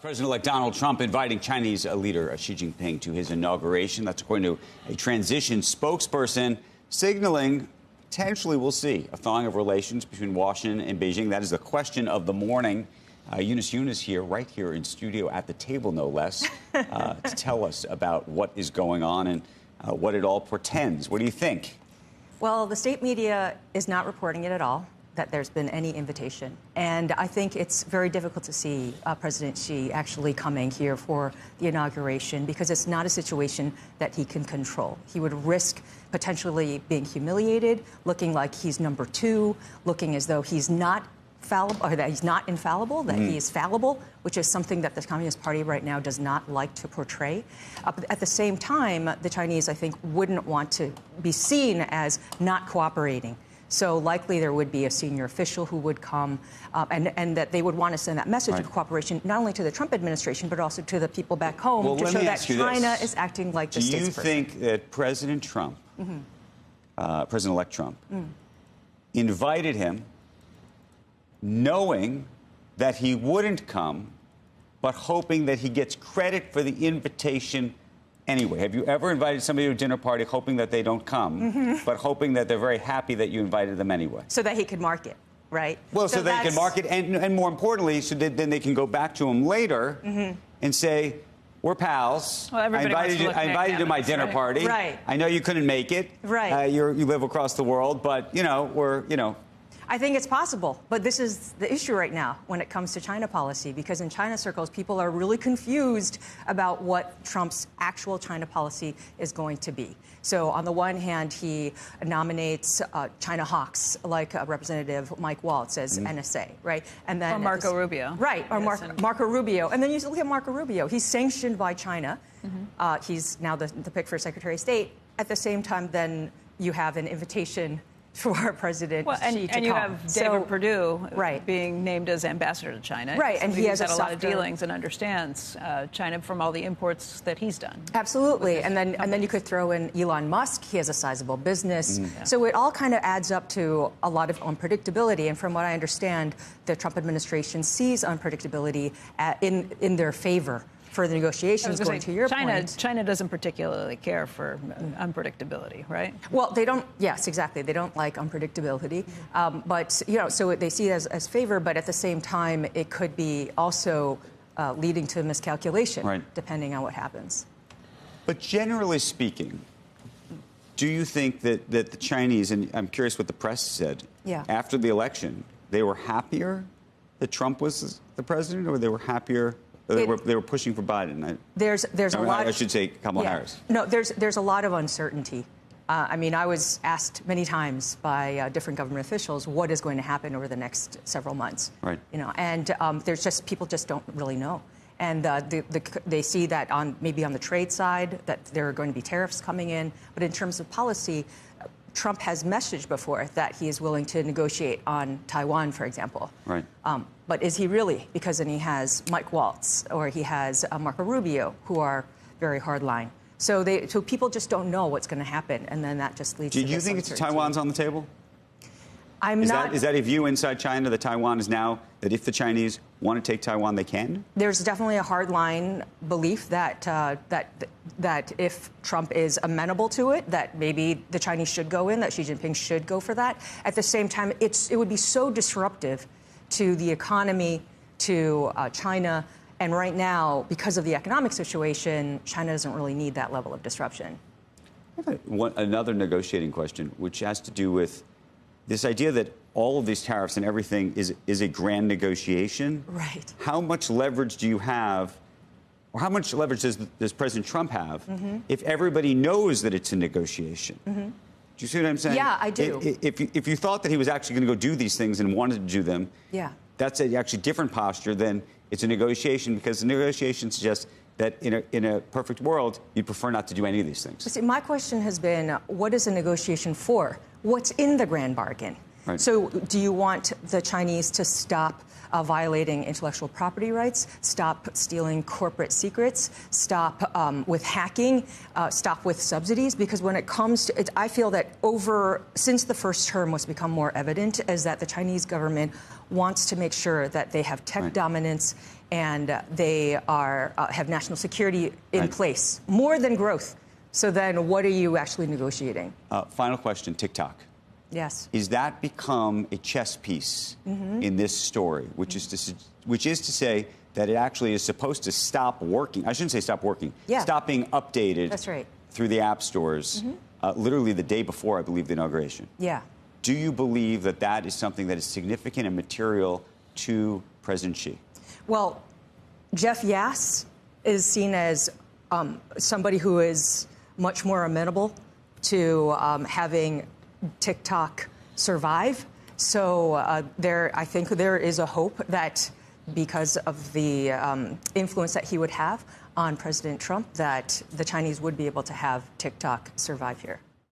President-elect Donald Trump inviting Chinese leader Xi Jinping to his inauguration. That's according to a transition spokesperson, signaling potentially, we'll see, a thawing of relations between Washington and Beijing. That is the question of the morning. Eunice here, right here in studio at the table, no less, to tell us about what is going on and what it all portends. What do you think? Well, the state media is not reporting it at all, that there's been any invitation. And I think it's very difficult to see President Xi actually coming here for the inauguration because it's not a situation that he can control. He would risk potentially being humiliated, looking like he's number two, looking as though he's not fallible, or that he's not infallible, that he is fallible, which is something that the Communist Party right now does not like to portray. But at the same time, the Chinese, I think, wouldn't want to be seen as not cooperating. So likely there would be a senior official who would come and that they would want to send that message of cooperation not only to the Trump administration, but also to the people back home to show that China is acting like the statesperson. Do you think that President Trump, President-elect Trump, invited him knowing that he wouldn't come, but hoping that he gets credit for the invitation anyway? Have you ever invited somebody to a dinner party hoping that they don't come, but hoping that they're very happy that you invited them anyway? So that he could market, right? Well, so they can market, and more importantly, so that then they can go back to him later and say, we're pals. Well, I invited you to my dinner party. Right. I know you couldn't make it. Right. You live across the world, but, I think it's possible, but this is the issue right now when it comes to China policy, because in China circles, people are really confused about what Trump's actual China policy is going to be. So on the one hand, he nominates China hawks like Representative Mike Waltz as NSA, right? And then or Marco Rubio. Right, or Marco Rubio. And then you look at Marco Rubio. He's sanctioned by China. He's now the pick for Secretary of State. At the same time, then you have an invitation for President Xi to come. And you have David Perdue being named as ambassador to China. Right, and he has had a lot of dealings and understands China from all the imports that he's done. Absolutely, and then you could throw in Elon Musk. He has a sizable business. So it all kind of adds up to a lot of unpredictability. And from what I understand, the Trump administration sees unpredictability in their favor for the negotiations, going to your point. China doesn't particularly care for unpredictability, right? Well, they don't. Yes, exactly. They don't like unpredictability. But so they see it as favor. But at the same time, it could be also leading to miscalculation, depending on what happens. But generally speaking, do you think that the Chinese, and I'm curious what the press said, after the election, they were happier that Trump was the president, or they were happier? They were pushing for Biden. There's a lot. I should say Kamala Harris. No, there's a lot of uncertainty. I mean, I was asked many times by different government officials what is going to happen over the next several months. Right. And there's just people just don't really know. And they see that maybe on the trade side that there are going to be tariffs coming in, but in terms of policy, Trump has messaged before that he is willing to negotiate on Taiwan, for example. Right. But is he really? Because then he has Mike Waltz or he has Marco Rubio, who are very hardline. So people just don't know what's going to happen, and then that just leads to Do you think Taiwan's on the table? Is that a view inside China that Taiwan is now, that if the Chinese want to take Taiwan, they can? There's definitely a hardline belief that that if Trump is amenable to it, that maybe the Chinese should go in, that Xi Jinping should go for that. At the same time, it would be so disruptive to the economy, to China. And right now, because of the economic situation, China doesn't really need that level of disruption. I have another negotiating question, which has to do with this idea that all of these tariffs and everything is a grand negotiation. Right. How much leverage do you have, or how much leverage does President Trump have if everybody knows that it's a negotiation? Do you see what I'm saying? Yeah, I do. If you thought that he was actually going to go do these things and wanted to do them, that's a actually different posture than it's a negotiation, because the negotiation suggests that in a perfect world, you'd prefer not to do any of these things. See, my question has been, what is a negotiation for? What's in the grand bargain? Right. So do you want the Chinese to stop violating intellectual property rights, stop stealing corporate secrets, stop with hacking, stop with subsidies? Because when it comes to it, I feel that since the first term, what's become more evident is that the Chinese government wants to make sure that they have tech dominance and they have national security in place, more than growth. So then what are you actually negotiating? Final question, TikTok. Yes. Is that become a chess piece in this story, which is to say that it actually is supposed to stop working? I shouldn't say stop working. Yeah. Stop being updated. That's right. Through the app stores, literally the day before, I believe, the inauguration. Yeah. Do you believe that that is something that is significant and material to President Xi? Well, Jeff Yass is seen as somebody who is much more amenable to having TikTok survive. So I think there is a hope that because of the influence that he would have on President Trump, that the Chinese would be able to have TikTok survive here.